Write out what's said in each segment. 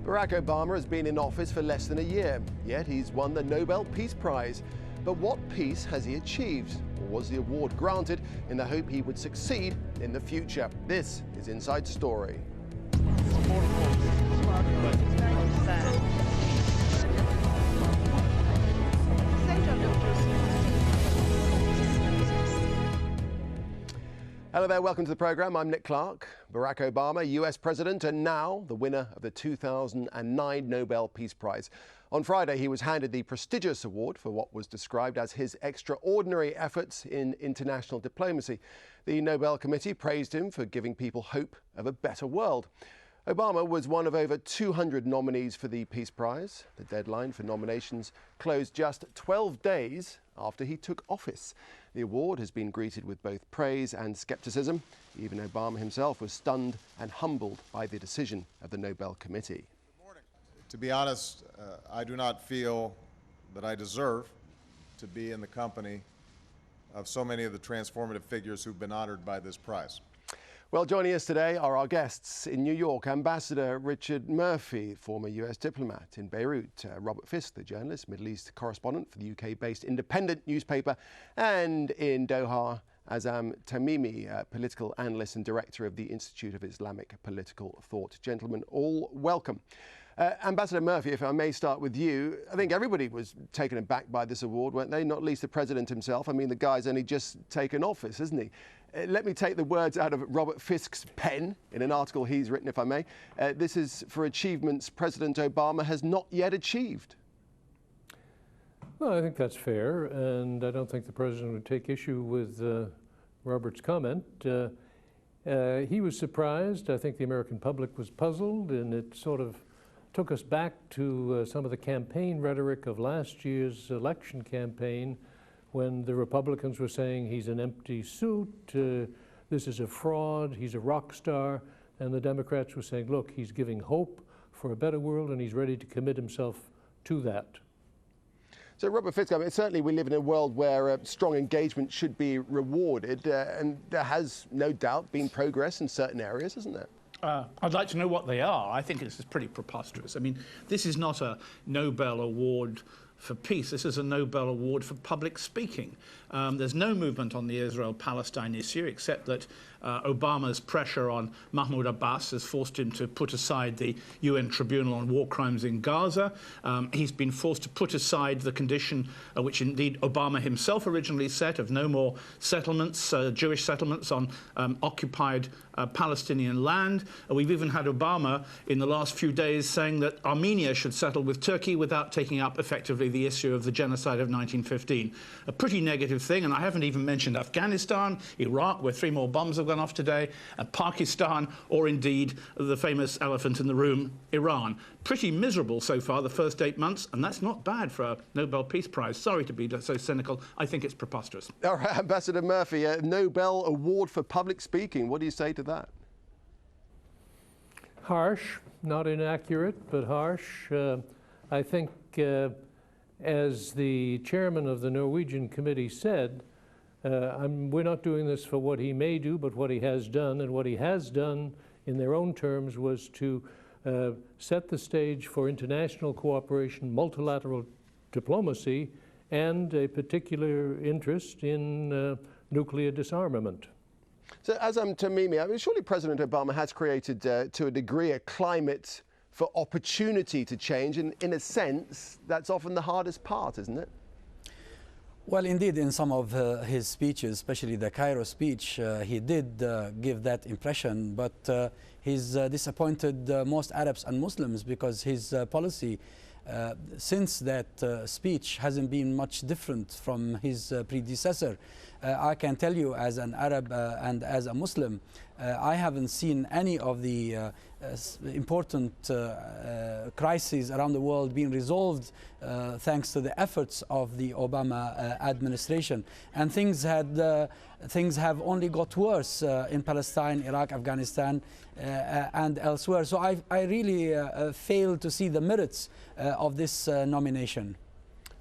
Barack Obama has been in office for less than a year, yet he's won the Nobel Peace Prize. But what peace has he achieved? Or was the award granted in the hope he would succeed in the future? This is Inside Story. Hello there, welcome to the programme. I'm Nick Clark. Barack Obama, US President, and now the winner of the 2009 Nobel Peace Prize. On Friday, he was handed the prestigious award for what was described as his extraordinary efforts in international diplomacy. The Nobel Committee praised him for giving people hope of a better world. Obama was one of over 200 nominees for the Peace Prize. The deadline for nominations closed just 12 days after he took office. The award has been greeted with both praise and skepticism. Even Obama himself was stunned and humbled by the decision of the Nobel Committee. Good morning. To be honest, I do not feel that I deserve to be in the company of so many of the transformative figures who've been honored by this prize. Well, joining us today are our guests in New York, Ambassador Richard Murphy, former US diplomat; in Beirut, Robert Fisk, the journalist, Middle East correspondent for the UK-based independent newspaper; and in Doha, Azam Tamimi, political analyst and director of the Institute of Islamic Political Thought. Gentlemen, all welcome. Ambassador Murphy, if I may start with you, I think everybody was taken aback by this award, weren't they? Not least the president himself. I mean, the guy's only just taken office, isn't he? Let me take the words out of Robert Fisk's pen in an article he's written, if I may. This is for achievements President Obama has not yet achieved. Well, I think that's fair, and I don't think the president would take issue with Robert's comment. He was surprised. I think the American public was puzzled, and it sort of took us back to some of the campaign rhetoric of last year's election campaign, when the Republicans were saying he's an empty suit, this is a fraud, he's a rock star, and the Democrats were saying, look, he's giving hope for a better world and he's ready to commit himself to that. So, Robert Fisk, I mean, certainly we live in a world where strong engagement should be rewarded, and there has no doubt been progress in certain areas, hasn't there? I'd like to know what they are. I think this is pretty preposterous. I mean, this is not a Nobel Award for peace. This is a Nobel Award for public speaking. There's no movement on the Israel-Palestine issue, except that Obama's pressure on Mahmoud Abbas has forced him to put aside the UN Tribunal on War Crimes in Gaza. He's been forced to put aside the condition which indeed Obama himself originally set of no more settlements, Jewish settlements on occupied Palestinian land. We've even had Obama in the last few days saying that Armenia should settle with Turkey without taking up effectively the issue of the genocide of 1915. A pretty negative thing, and I haven't even mentioned Afghanistan, Iraq, where 3 more bombs have gone off today, and Pakistan, or indeed the famous elephant in the room, Iran. Pretty miserable so far, the first 8 months, and that's not bad for a Nobel Peace Prize. Sorry to be so cynical. I think it's preposterous. All right, Ambassador Murphy, a Nobel Award for public speaking. What do you say to that? Harsh, not inaccurate, but harsh. I think, as the chairman of the Norwegian committee said, we're not doing this for what he may do, but what he has done. And what he has done, in their own terms, was to set the stage for international cooperation, multilateral diplomacy, and a particular interest in nuclear disarmament. So, Azam Tamimi, I mean, surely President Obama has created, to a degree, a climate for opportunity to change, and in a sense, that's often the hardest part, isn't it? Well, indeed, in some of his speeches, especially the Cairo speech, he did give that impression, but he's disappointed most Arabs and Muslims because his policy since that speech hasn't been much different from his predecessor. I can tell you, as an Arab and as a Muslim, I haven't seen any of the important crises around the world being resolved thanks to the efforts of the Obama administration. And things have only got worse in Palestine, Iraq, Afghanistan, and elsewhere. So I really fail to see the merits of this nomination.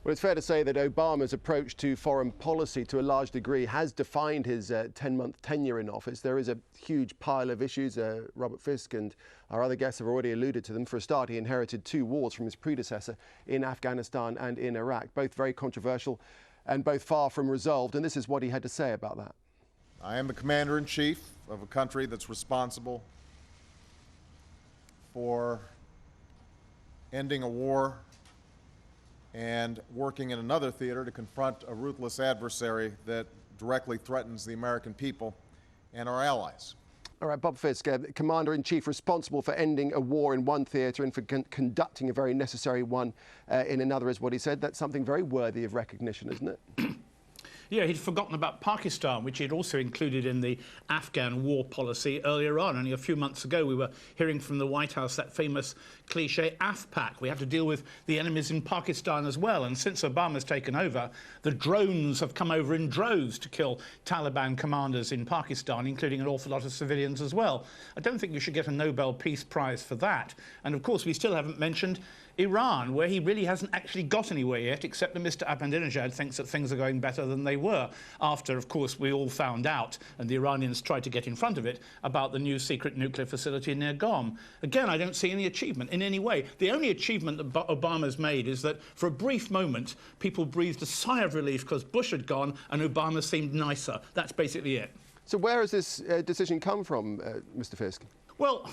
Well, it's fair to say that Obama's approach to foreign policy to a large degree has defined his 10-month tenure in office. There is a huge pile of issues. Robert Fisk and our other guests have already alluded to them. For a start, he inherited 2 wars from his predecessor in Afghanistan and in Iraq, both very controversial and both far from resolved. And this is what he had to say about that. I am the commander-in-chief of a country that's responsible for ending a war and working in another theater to confront a ruthless adversary that directly threatens the American people and our allies. All right, Bob Fisk, Commander-in-Chief, responsible for ending a war in one theatre and for conducting a very necessary one in another, is what he said. That's something very worthy of recognition, isn't it? Yeah, he'd forgotten about Pakistan, which he'd also included in the Afghan war policy earlier on. Only a few months ago, we were hearing from the White House that famous cliche AFPAC. We have to deal with the enemies in Pakistan as well. And since Obama's taken over, the drones have come over in droves to kill Taliban commanders in Pakistan, including an awful lot of civilians as well. I don't think you should get a Nobel Peace Prize for that. And of course, we still haven't mentioned Iran, where he really hasn't actually got anywhere yet, except that Mr. Ahmadinejad thinks that things are going better than they were, after, of course, we all found out, and the Iranians tried to get in front of it, about the new secret nuclear facility near Qom. Again, I don't see any achievement in any way. The only achievement that Obama's made is that, for a brief moment, people breathed a sigh of relief because Bush had gone and Obama seemed nicer. That's basically it. So where has this decision come from, Mr. Fisk? Well,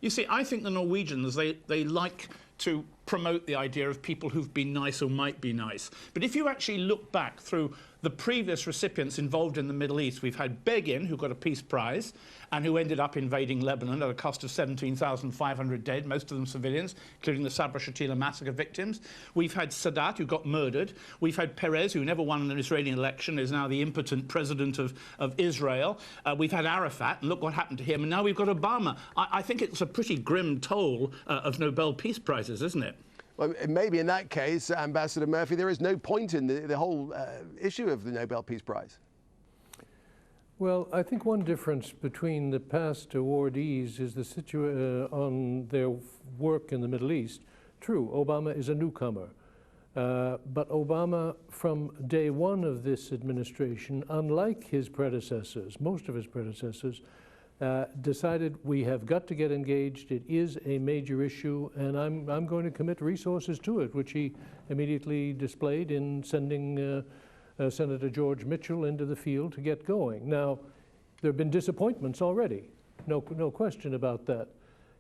you see, I think the Norwegians, they like to promote the idea of people who've been nice or might be nice. But if you actually look back through the previous recipients involved in the Middle East, we've had Begin, who got a Peace Prize, and who ended up invading Lebanon at a cost of 17,500 dead, most of them civilians, including the Sabra Shatila massacre victims. We've had Sadat, who got murdered. We've had Perez, who never won an Israeli election, is now the impotent president of Israel. We've had Arafat, and look what happened to him. And now we've got Obama. I think it's a pretty grim toll of Nobel Peace Prizes, isn't it? Well, maybe in that case, Ambassador Murphy, there is no point in the whole issue of the Nobel Peace Prize. Well, I think one difference between the past awardees is the on their work in the Middle East. True, Obama is a newcomer. But Obama, from day one of this administration, unlike his predecessors, most of his predecessors, decided we have got to get engaged. It is a major issue, and I'm going to commit resources to it, which he immediately displayed in sending Senator George Mitchell into the field to get going. Now, there have been disappointments already, no question about that.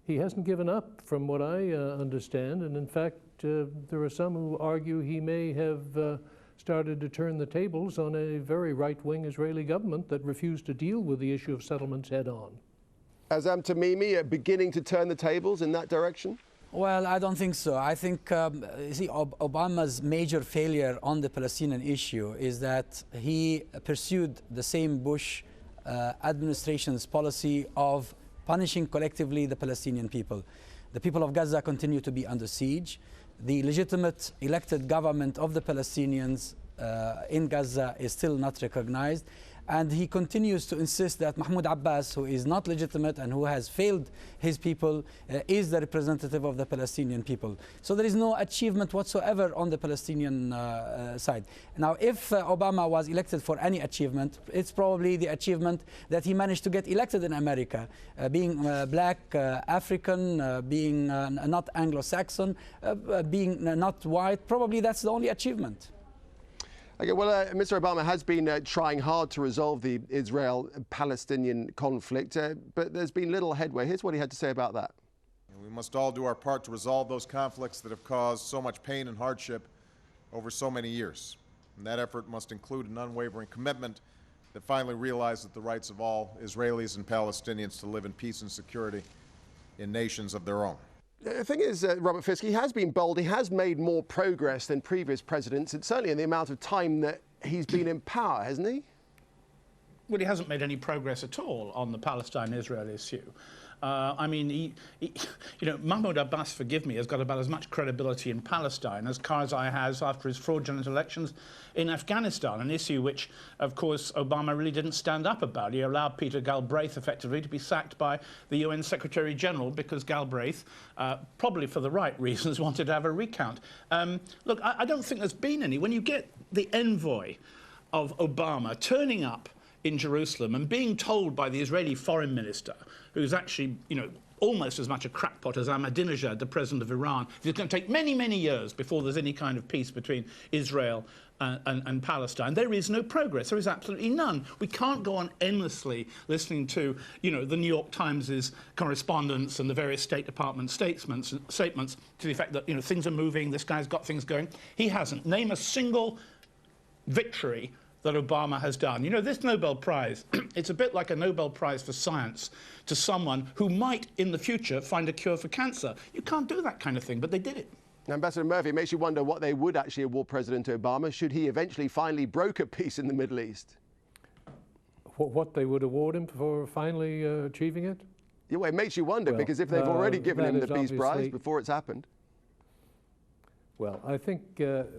He hasn't given up, from what I understand, and in fact, there are some who argue he may have started to turn the tables on a very right-wing Israeli government that refused to deal with the issue of settlements head-on. Azam Tamimi beginning to turn the tables in that direction? Well, I don't think so. I think, you see, Obama's major failure on the Palestinian issue is that he pursued the same Bush administration's policy of punishing collectively the Palestinian people. The people of Gaza continue to be under siege. The legitimate elected government of the Palestinians in Gaza is still not recognized. And he continues to insist that Mahmoud Abbas, who is not legitimate and who has failed his people, is the representative of the Palestinian people. So there is no achievement whatsoever on the Palestinian side. Now, if Obama was elected for any achievement, it's probably the achievement that he managed to get elected in America, being black, African, being not Anglo-Saxon, being not white. Probably that's the only achievement. Okay, well, Mr. Obama has been trying hard to resolve the Israel-Palestinian conflict, but there's been little headway. Here's what he had to say about that. We must all do our part to resolve those conflicts that have caused so much pain and hardship over so many years. And that effort must include an unwavering commitment that finally realizes the rights of all Israelis and Palestinians to live in peace and security in nations of their own. The thing is, Robert Fisk, he has been bold. He has made more progress than previous presidents, and certainly in the amount of time that he's been in power, hasn't he? Well, he hasn't made any progress at all on the Palestine-Israel issue. I mean, Mahmoud Abbas, forgive me, has got about as much credibility in Palestine as Karzai has after his fraudulent elections in Afghanistan, an issue which, of course, Obama really didn't stand up about. He allowed Peter Galbraith, effectively, to be sacked by the UN Secretary General because Galbraith, probably for the right reasons, wanted to have a recount. Look, I don't think there's been any. When you get the envoy of Obama turning up in Jerusalem and being told by the Israeli foreign minister, who's actually, almost as much a crackpot as Ahmadinejad, the president of Iran, it's going to take many, many years before there's any kind of peace between Israel and Palestine. There is no progress. There is absolutely none. We can't go on endlessly listening to, the New York Times' correspondence and the various State Department statements to the effect that, things are moving, this guy's got things going. He hasn't. Name a single victory that Obama has done. This Nobel Prize, it's a bit like a Nobel Prize for science to someone who might, in the future, find a cure for cancer. You can't do that kind of thing, but they did it. Ambassador Murphy, it makes you wonder what they would actually award President Obama should he eventually finally broker peace in the Middle East. What they would award him for finally achieving it? Yeah, well, it makes you wonder, because if they've already given him the Peace Prize before it's happened. Well, I think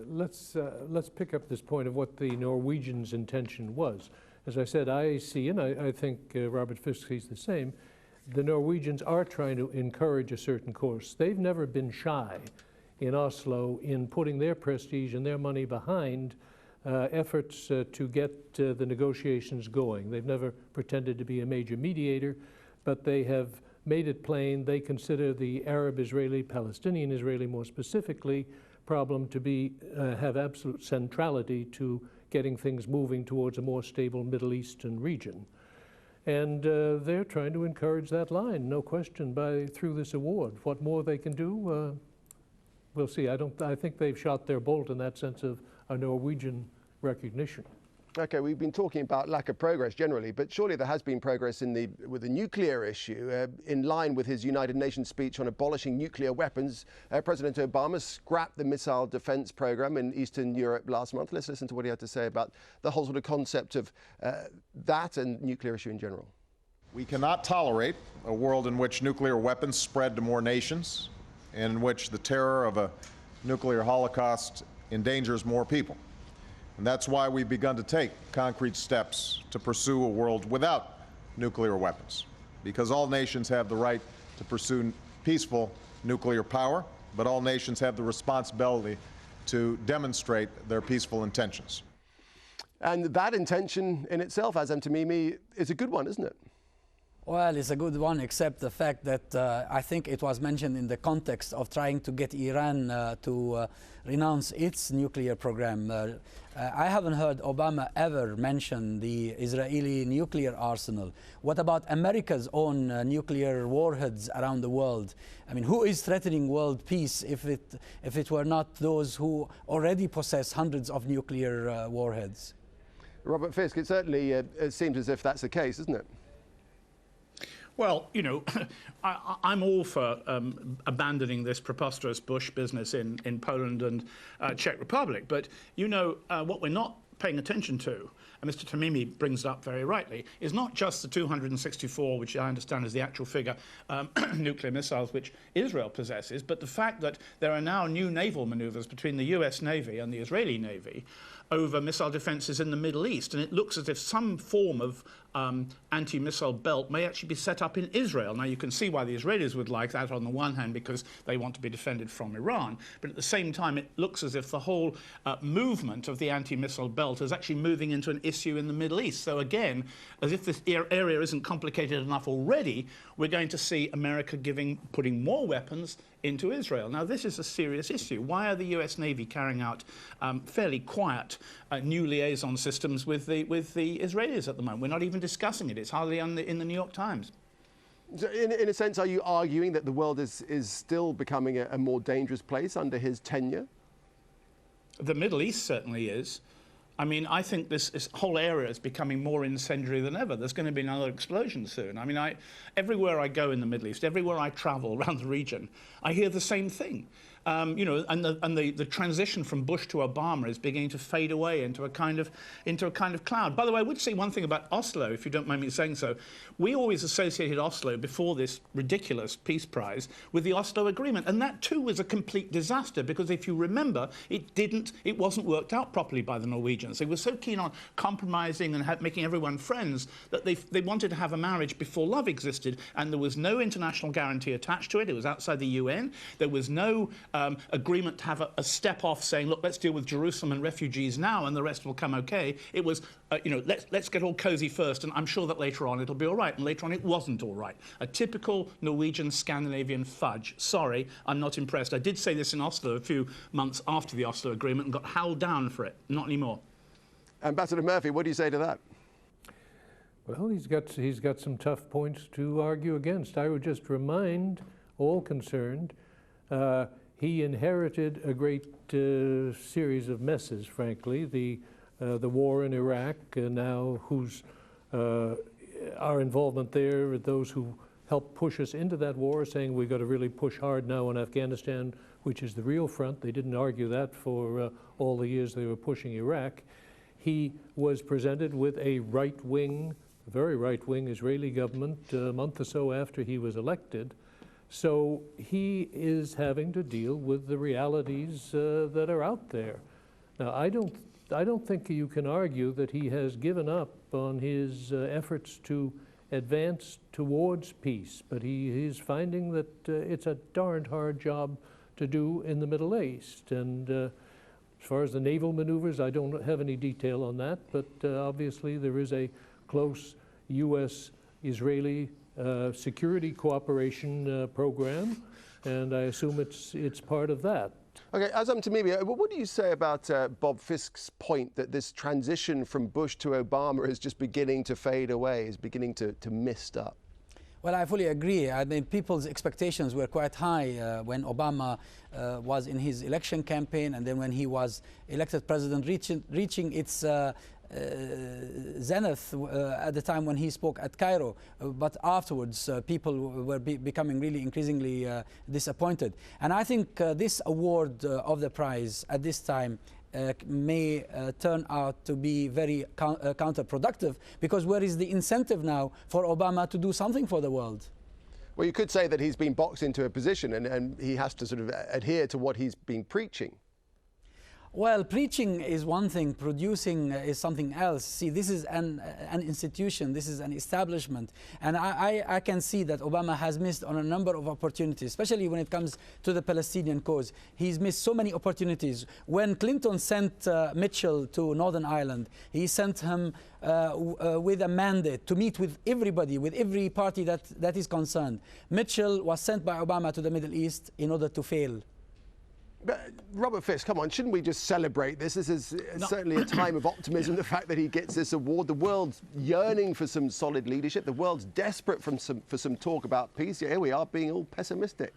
let's pick up this point of what the Norwegians' intention was. As I said, I see, and I think Robert Fisk sees the same, the Norwegians are trying to encourage a certain course. They've never been shy in Oslo in putting their prestige and their money behind efforts to get the negotiations going. They've never pretended to be a major mediator, but they have made it plain they consider the Arab-Israeli, Palestinian-Israeli more specifically, problem to be have absolute centrality to getting things moving towards a more stable Middle Eastern region. And they're trying to encourage that line, no question, through this award. What more they can do, we'll see. I think they've shot their bolt in that sense of a Norwegian recognition. Okay, we've been talking about lack of progress generally, but surely there has been progress with the nuclear issue. In line with his United Nations speech on abolishing nuclear weapons, President Obama scrapped the missile defense program in Eastern Europe last month. Let's listen to what he had to say about the whole sort of concept of that and nuclear issue in general. We cannot tolerate a world in which nuclear weapons spread to more nations and in which the terror of a nuclear holocaust endangers more people. And that's why we've begun to take concrete steps to pursue a world without nuclear weapons, because all nations have the right to pursue peaceful nuclear power, but all nations have the responsibility to demonstrate their peaceful intentions. And that intention in itself, Azam Tamimi, is a good one, isn't it? Well, it's a good one, except the fact that I think it was mentioned in the context of trying to get Iran to renounce its nuclear program. I haven't heard Obama ever mention the Israeli nuclear arsenal. What about America's own nuclear warheads around the world? I mean, who is threatening world peace if it were not those who already possess hundreds of nuclear warheads? Robert Fisk, it certainly it seems as if that's the case, isn't it? Well, I'm all for abandoning this preposterous Bush business in Poland and Czech Republic. But, what we're not paying attention to, and Mr. Tamimi brings it up very rightly, is not just the 264, which I understand is the actual figure, nuclear missiles which Israel possesses, but the fact that there are now new naval maneuvers between the US Navy and the Israeli Navy over missile defenses in the Middle East. And it looks as if some form of anti-missile belt may actually be set up in Israel. Now, you can see why the Israelis would like that on the one hand, because they want to be defended from Iran. But at the same time, it looks as if the whole movement of the anti-missile belt is actually moving into an issue in the Middle East. So again, as if this area isn't complicated enough already, we're going to see America putting more weapons into Israel. Now, this is a serious issue. Why are the US Navy carrying out fairly quiet new liaison systems with the Israelis at the moment? We're not even discussing it. It's hardly in the New York Times. So in a sense, are you arguing that the world is still becoming a more dangerous place under his tenure? The Middle East certainly is. I mean, I think this whole area is becoming more incendiary than ever. There's going to be another explosion soon. I mean, everywhere I go in the Middle East, everywhere I travel around the region, I hear the same thing. You know, and the transition from Bush to Obama is beginning to fade away into a kind of cloud. By the way, I would say one thing about Oslo, if you don't mind me saying so. We always associated Oslo before this ridiculous Peace Prize with the Oslo Agreement, and that too was a complete disaster because if you remember, it wasn't worked out properly by the Norwegians. They were so keen on compromising and making everyone friends that they wanted to have a marriage before love existed, and there was no international guarantee attached to it. It was outside the UN. There was no agreement to have a step off saying, look, let's deal with Jerusalem and refugees now and the rest will come okay. It was, you know, let's get all cozy first and I'm sure that later on it'll be all right. And later on it wasn't all right. A typical Norwegian Scandinavian fudge. Sorry, I'm not impressed. I did say this in Oslo a few months after the Oslo Agreement and got howled down for it. Not anymore. Ambassador Murphy, what do you say to that? Well, he's got some tough points to argue against. I would just remind all concerned, he inherited a great series of messes, frankly. The war in Iraq, now our involvement there, those who helped push us into that war, saying we've got to really push hard now on Afghanistan, which is the real front. They didn't argue that for all the years they were pushing Iraq. He was presented with a right-wing, very right-wing Israeli government a month or so after he was elected. So he is having to deal with the realities that are out there. Now, I don't think you can argue that he has given up on his efforts to advance towards peace, but he is finding that it's a darned hard job to do in the Middle East. And as far as the naval maneuvers, I don't have any detail on that, but obviously there is a close U.S.-Israeli security cooperation program, and I assume it's part of that. Okay, Azam Tamimi, what do you say about Bob Fisk's point that this transition from Bush to Obama is just beginning to fade away, is beginning to mist up? Well, I fully agree. I mean, people's expectations were quite high when Obama was in his election campaign, and then when he was elected president, reaching its zenith at the time when he spoke at Cairo, but afterwards people were becoming really increasingly disappointed. And I think this award of the prize at this time may turn out to be very counterproductive, because where is the incentive now for Obama to do something for the world? Well, you could say that he's been boxed into a position and he has to sort of adhere to what he's been preaching. Well, preaching is one thing, producing is something else. See, this is an institution, this is an establishment. And I can see that Obama has missed on a number of opportunities, especially when it comes to the Palestinian cause. He's missed so many opportunities. When Clinton sent Mitchell to Northern Ireland, he sent him with a mandate to meet with everybody, with every party that is concerned. Mitchell was sent by Obama to the Middle East in order to fail. But Robert Fisk, come on, shouldn't we just celebrate this? This is certainly a time of optimism, the fact that he gets this award. The world's yearning for some solid leadership. The world's desperate for some talk about peace. Here we are being all pessimistic.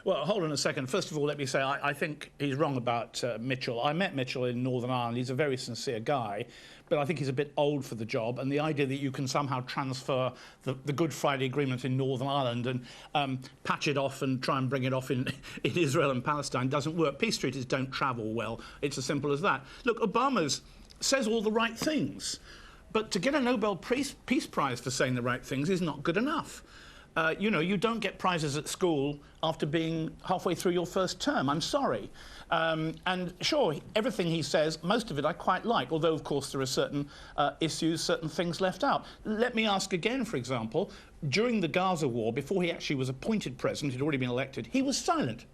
Well, hold on a second. First of all, let me say I think he's wrong about Mitchell. I met Mitchell in Northern Ireland. He's a very sincere guy, but I think he's a bit old for the job. And the idea that you can somehow transfer the Good Friday Agreement in Northern Ireland and patch it off and try and bring it off in Israel and Palestine doesn't work. Peace treaties don't travel well. It's as simple as that. Look, Obama says all the right things, but to get a Nobel Peace Prize for saying the right things is not good enough. You know, you don't get prizes at school after being halfway through your first term. I'm sorry. And sure, everything he says, most of it I quite like, although, of course, there are certain issues, certain things left out. Let me ask again, for example, during the Gaza war, before he actually was appointed president, he'd already been elected, he was silent.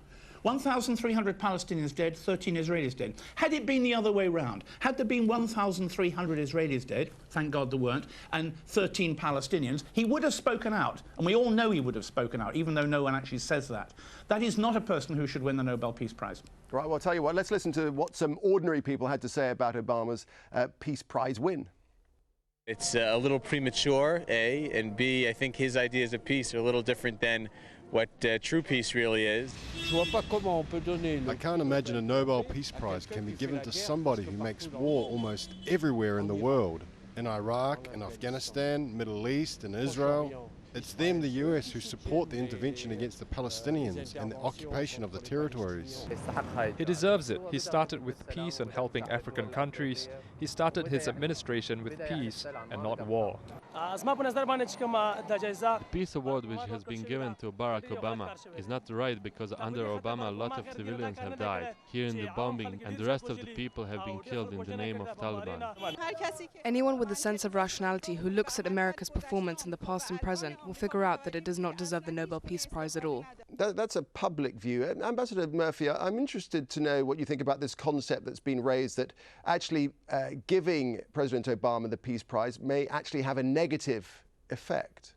1,300 Palestinians dead, 13 Israelis dead. Had it been the other way round, had there been 1,300 Israelis dead, thank God there weren't, and 13 Palestinians, he would have spoken out. And we all know he would have spoken out, even though no one actually says that. That is not a person who should win the Nobel Peace Prize. Right, well, I'll tell you what, let's listen to what some ordinary people had to say about Obama's Peace Prize win. It's a little premature, A, and B, I think his ideas of peace are a little different than what true peace really is. I can't imagine a Nobel Peace Prize can be given to somebody who makes war almost everywhere in the world. In Iraq, in Afghanistan, Middle East, in Israel. It's them, the US, who support the intervention against the Palestinians and the occupation of the territories. He deserves it. He started with peace and helping African countries. He started his administration with peace and not war. The Peace Award which has been given to Barack Obama is not right because under Obama a lot of civilians have died here in the bombing, and the rest of the people have been killed in the name of Taliban. Anyone with a sense of rationality who looks at America's performance in the past and present will figure out that it does not deserve the Nobel Peace Prize at all. That's a public view. Ambassador Murphy, I'm interested to know what you think about this concept that's been raised that actually giving President Obama the Peace Prize may actually have a negative effect.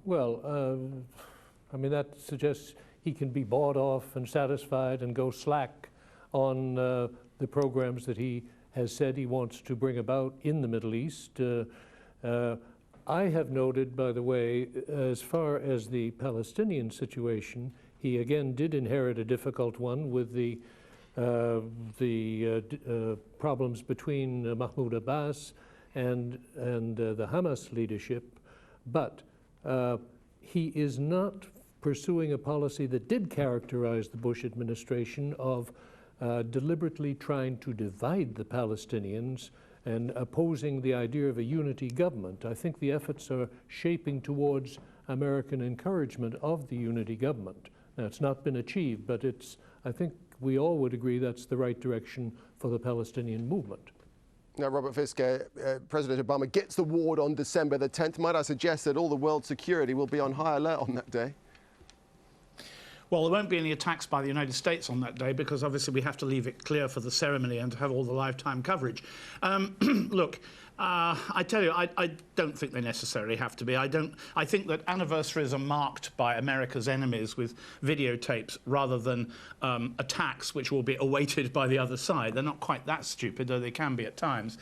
Well, I mean, that suggests he can be bought off and satisfied and go slack on the programs that he has said he wants to bring about in the Middle East. I have noted, by the way, as far as the Palestinian situation, he again did inherit a difficult one with the problems between Mahmoud Abbas and the Hamas leadership, but he is not pursuing a policy that did characterize the Bush administration of deliberately trying to divide the Palestinians and opposing the idea of a unity government. I think the efforts are shaping towards American encouragement of the unity government. Now, it's not been achieved, but I think we all would agree that's the right direction for the Palestinian movement. Now, Robert Fisk, President Obama gets the award on December the 10th. Might I suggest that all the world's security will be on high alert on that day? Well, there won't be any attacks by the United States on that day because obviously we have to leave it clear for the ceremony and to have all the lifetime coverage. Look, I tell you, I don't think they necessarily have to be. I think that anniversaries are marked by America's enemies with videotapes rather than attacks which will be awaited by the other side. They're not quite that stupid, though they can be at times.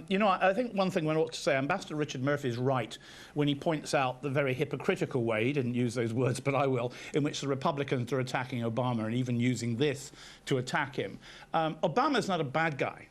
You know, I think one thing one ought to say, Ambassador Richard Murphy is right when he points out the very hypocritical way, he didn't use those words, but I will, in which the Republicans are attacking Obama and even using this to attack him. Obama's not a bad guy.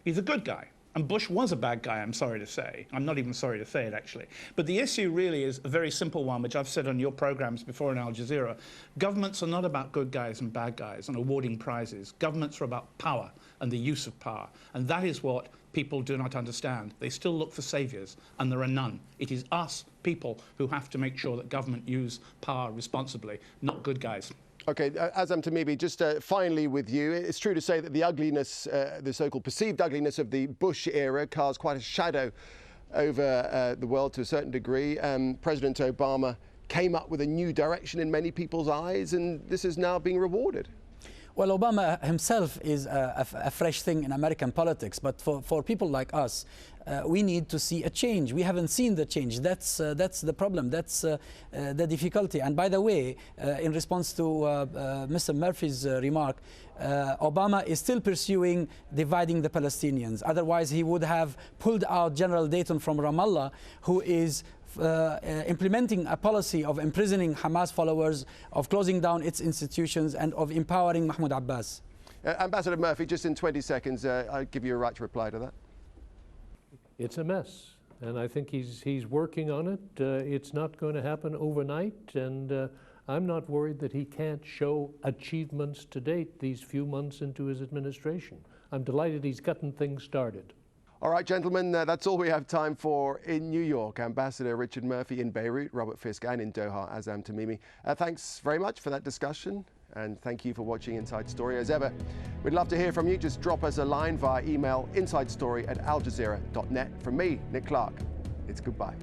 He's a good guy. And Bush was a bad guy, I'm sorry to say. I'm not even sorry to say it, actually. But the issue really is a very simple one, which I've said on your programs before in Al Jazeera. Governments are not about good guys and bad guys and awarding prizes. Governments are about power and the use of power. And that is what people do not understand. They still look for saviors, and there are none. It is us, people, who have to make sure that government use power responsibly, not good guys. OK, Azam Tamimi, just finally with you, it's true to say that the ugliness, the so-called perceived ugliness of the Bush era casts quite a shadow over the world to a certain degree. President Obama came up with a new direction in many people's eyes, and this is now being rewarded. Well, Obama himself is a fresh thing in American politics, but for people like us, we need to see a change. We haven't seen the change. That's the problem. That's the difficulty. And by the way, in response to Mr. Murphy's remark, Obama is still pursuing dividing the Palestinians. Otherwise, he would have pulled out General Dayton from Ramallah, who is implementing a policy of imprisoning Hamas followers, of closing down its institutions, and of empowering Mahmoud Abbas. Ambassador Murphy, just in 20 seconds, I'll give you a right to reply to that. It's a mess, and I think he's working on it. It's not going to happen overnight, and I'm not worried that he can't show achievements to date these few months into his administration. I'm delighted he's gotten things started. All right, gentlemen, that's all we have time for in New York. Ambassador Richard Murphy in Beirut, Robert Fisk, and in Doha, Azam Tamimi. Thanks very much for that discussion, and thank you for watching Inside Story. As ever, we'd love to hear from you. Just drop us a line via email, insidestory@aljazeera.net. From me, Nick Clark, it's goodbye.